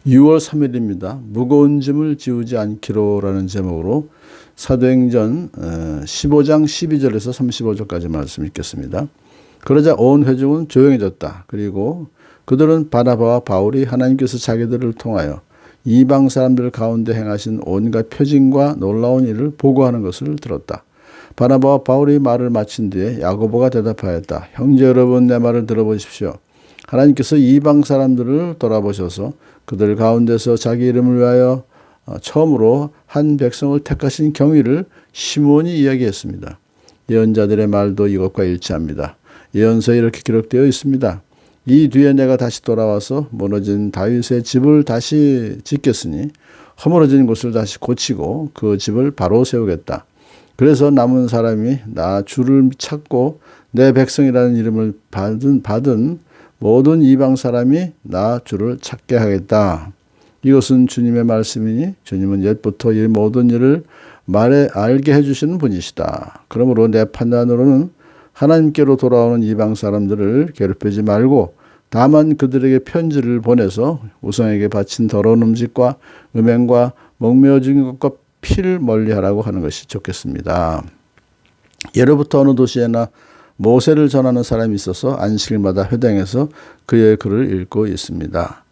6월 3일입니다. 무거운 짐을 지우지 않기로라는 제목으로 사도행전 15장 12절에서 35절까지 말씀 읽겠습니다. 그러자 온 회중은 조용해졌다. 그리고 그들은 바나바와 바울이 하나님께서 자기들을 통하여 이방 사람들 가운데 행하신 온갖 표징과 놀라운 일을 보고하는 것을 들었다. 바나바와 바울이 말을 마친 뒤에 야고보가 대답하였다. 형제 여러분, 내 말을 들어보십시오. 하나님께서 이방 사람들을 돌아보셔서 그들 가운데서 자기 이름을 위하여 처음으로 한 백성을 택하신 경위를 시므온이 이야기했습니다. 예언자들의 말도 이것과 일치합니다. 예언서에 이렇게 기록되어 있습니다. 이 뒤에 내가 다시 돌아와서 무너진 다윗의 집을 다시 짓겠으니 허물어진 곳을 다시 고치고 그 집을 바로 세우겠다. 그래서 남은 사람이 나 주를 찾고 내 백성이라는 이름을 받은 모든 이방 사람이 나 주를 찾게 하겠다. 이것은 주님의 말씀이니 주님은 옛부터 이 모든 일을 말에 알게 해주시는 분이시다. 그러므로 내 판단으로는 하나님께로 돌아오는 이방 사람들을 괴롭히지 말고 다만 그들에게 편지를 보내서 우상에게 바친 더러운 음식과 음행과 먹매어 죽인 것과 피를 멀리하라고 하는 것이 좋겠습니다. 예로부터 어느 도시에나 모세를 전하는 사람이 있어서 안식일마다 회당에서 그의 글을 읽고 있습니다.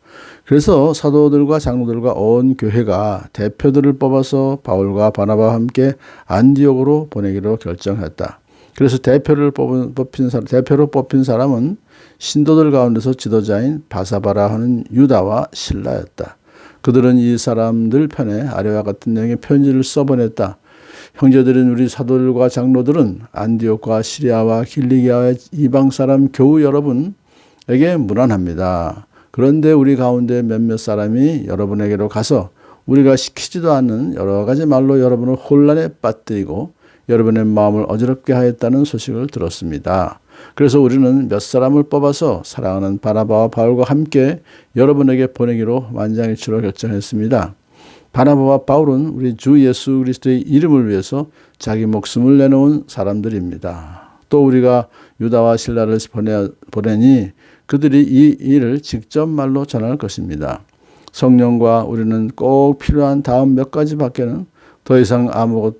그래서 사도들과 장로들과 온 교회가 대표들을 뽑아서 바울과 바나바와 함께 안디옥으로 보내기로 결정했다. 그래서 대표로 뽑힌 사람은 신도들 가운데서 지도자인 바사바라 하는 유다와 실라였다. 그들은 이 사람들 편에 아래와 같은 내용의 편지를 써보냈다. 형제들인 우리 사도들과 장로들은 안디옥과 시리아와 길리기아의 이방 사람 교우 여러분에게 문안합니다. 그런데 우리 가운데 몇몇 사람이 여러분에게로 가서 우리가 시키지도 않는 여러 가지 말로 여러분을 혼란에 빠뜨리고 여러분의 마음을 어지럽게 하였다는 소식을 들었습니다. 그래서 우리는 몇 사람을 뽑아서 사랑하는 바나바와 바울과 함께 여러분에게 보내기로 만장일치로 결정했습니다. 바나바와 바울은 우리 주 예수 그리스도의 이름을 위해서 자기 목숨을 내놓은 사람들입니다. 또 우리가 유다와 실라를 보내니 그들이 이 일을 직접 말로 전할 것입니다. 성령과 우리는 꼭 필요한 다음 몇 가지 밖에는 더 이상 아무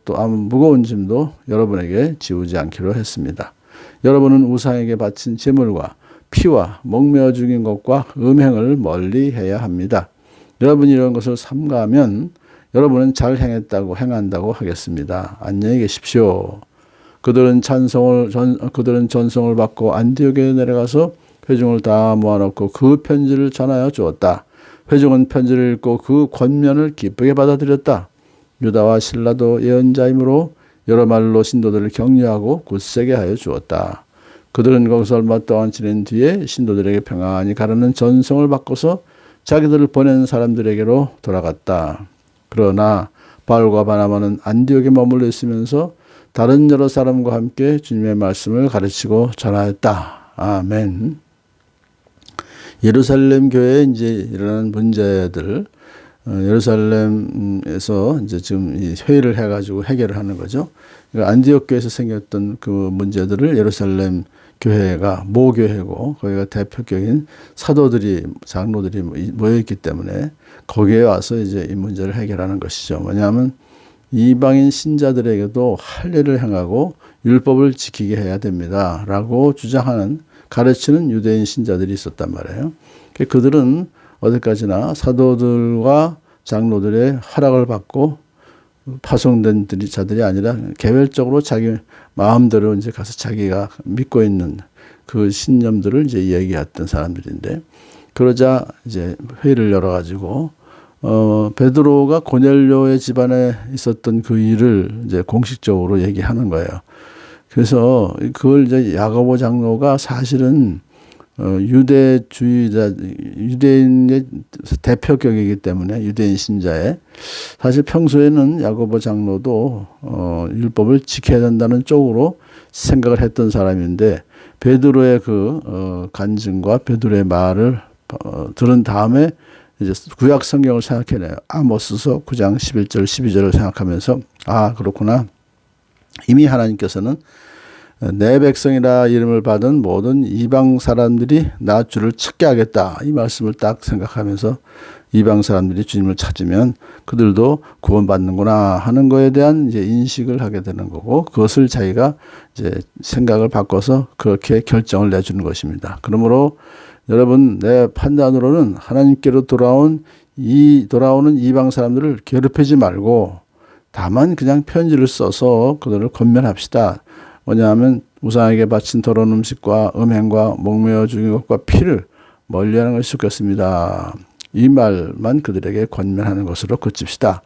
무거운 짐도 여러분에게 지우지 않기로 했습니다. 여러분은 우상에게 바친 제물과 피와 먹매어 죽인 것과 음행을 멀리해야 합니다. 여러분이 이런 것을 삼가하면 여러분은 잘 행한다고 하겠습니다. 안녕히 계십시오. 그들은 전송을 받고 안디옥에 내려가서 회중을 다 모아놓고 그 편지를 전하여 주었다. 회중은 편지를 읽고 그 권면을 기쁘게 받아들였다. 유다와 실라도 예언자이므로 여러 말로 신도들을 격려하고 굳세게 하여 주었다. 그들은 거기서 얼마 동안 지낸 뒤에 신도들에게 평안히 가라는 전송을 받고서 자기들을 보낸 사람들에게로 돌아갔다. 그러나 바울과 바나바는 안디옥에 머물러 있으면서 다른 여러 사람과 함께 주님의 말씀을 가르치고 전하였다. 아멘. 예루살렘 교회에 이제 일어나는 문제들, 예루살렘에서 이제 지금 이 회의를 해가지고 해결을 하는 거죠. 그러니까 안디옥 교회에서 생겼던 그 문제들을 예루살렘 교회가 모교회고 거기가 대표격인 사도들이 장로들이 모여있기 때문에 거기에 와서 이제 이 문제를 해결하는 것이죠. 뭐냐면 이방인 신자들에게도 할례를 행하고 율법을 지키게 해야 됩니다라고 주장하는 가르치는 유대인 신자들이 있었단 말이에요. 그들은 어디까지나 사도들과 장로들의 허락을 받고 파송된 자들이 아니라 개별적으로 자기 마음대로 이제 가서 자기가 믿고 있는 그 신념들을 이제 얘기했던 사람들인데, 그러자 이제 회의를 열어가지고 베드로가 고넬료의 집안에 있었던 그 일을 이제 공식적으로 얘기하는 거예요. 그래서 그걸 이제 야고보 장로가 사실은 유대인의 대표격이기 때문에 유대인 신자의 사실 평소에는 야고보 장로도 율법을 지켜야 된다는 쪽으로 생각을 했던 사람인데 베드로의 그 간증과 베드로의 말을 들은 다음에 이제 구약 성경을 생각해내요. 아모스서 9장 11절 12절을 생각하면서 아 그렇구나. 이미 하나님께서는 내 백성이라 이름을 받은 모든 이방 사람들이 나 주를 찾게 하겠다. 이 말씀을 딱 생각하면서 이방 사람들이 주님을 찾으면 그들도 구원받는구나 하는 거에 대한 이제 인식을 하게 되는 거고, 그것을 자기가 이제 생각을 바꿔서 그렇게 결정을 내주는 것입니다. 그러므로 여러분, 내 판단으로는 하나님께로 돌아오는 이방 사람들을 괴롭히지 말고 다만 그냥 편지를 써서 그들을 권면합시다. 뭐냐하면 우상에게 바친 더러운 음식과 음행과 목매어 죽인 것과 피를 멀리하는 것이 좋겠습니다. 이 말만 그들에게 권면하는 것으로 그칩시다.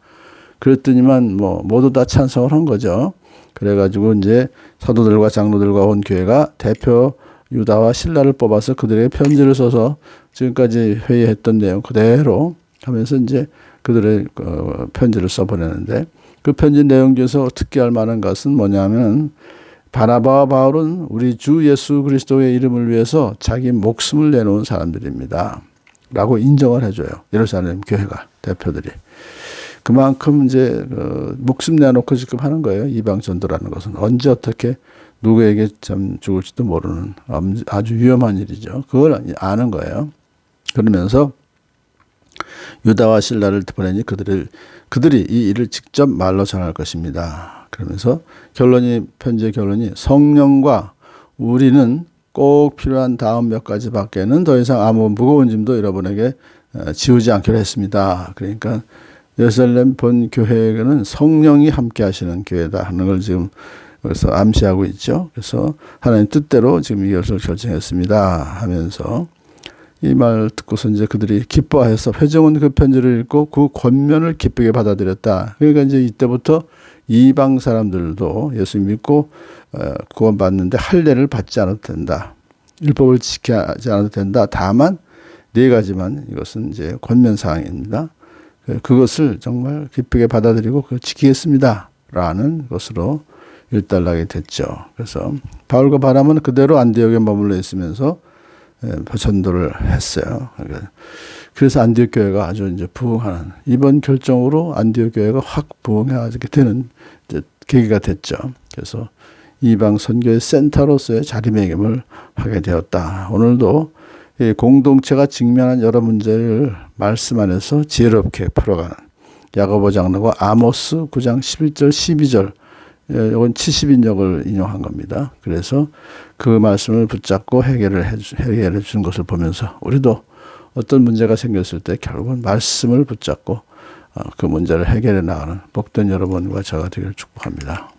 그랬더니만 모두 다 찬성을 한 거죠. 그래가지고 이제 사도들과 장로들과 온 교회가 대표 유다와 실라를 뽑아서 그들에게 편지를 써서 지금까지 회의했던 내용 그대로 하면서 이제 그들의 편지를 써보내는데, 그 편지 내용 중에서 특기할 만한 것은 뭐냐면, 바나바와 바울은 우리 주 예수 그리스도의 이름을 위해서 자기 목숨을 내놓은 사람들입니다. 라고 인정을 해줘요. 예루살렘 교회가, 대표들이. 그만큼 이제 목숨 내놓고 지금 하는 거예요. 이방 전도라는 것은 언제 어떻게 누구에게 참 죽을지도 모르는 아주 위험한 일이죠. 그걸 아는 거예요. 그러면서 유다와 실라를 보내니 그들이 이 일을 직접 말로 전할 것입니다. 그러면서 편지의 결론이 성령과 우리는 꼭 필요한 다음 몇 가지밖에는 더 이상 아무 무거운 짐도 여러분에게 지우지 않기로 했습니다. 그러니까 예루살렘 본 교회는 성령이 함께 하시는 교회다 하는 걸 지금 그래서 암시하고 있죠. 그래서 하나님 뜻대로 지금 이것을 결정했습니다 하면서 이 말 듣고서 이제 그들이 기뻐해서 회중은 그 편지를 읽고 그 권면을 기쁘게 받아들였다. 그러니까 이제 이때부터 이방 사람들도 예수 믿고 구원받는데 할례를 받지 않아도 된다. 율법을 지키지 않아도 된다. 다만 네 가지만 이것은 이제 권면사항입니다. 그것을 정말 기쁘게 받아들이고 그걸 지키겠습니다. 라는 것으로 일단락이 됐죠. 그래서 바울과 바람은 그대로 안디옥에 머물러 있으면서 전도를 했어요. 그래서 안디옥 교회가 아주 이제 부흥하는, 이번 결정으로 안디옥 교회가 확 부흥하게 되는 이제 계기가 됐죠. 그래서 이방 선교의 센터로서의 자리매김을 하게 되었다. 오늘도 이 공동체가 직면한 여러 문제를 말씀 안에서 지혜롭게 풀어가는 야고보 장로가 아모스 9장 11절 12절 이건 70인역을 인용한 겁니다. 그래서 그 말씀을 붙잡고 해결해 준 것을 보면서 우리도 어떤 문제가 생겼을 때 결국은 말씀을 붙잡고 그 문제를 해결해 나가는 복된 여러분과 저가 되기를 축복합니다.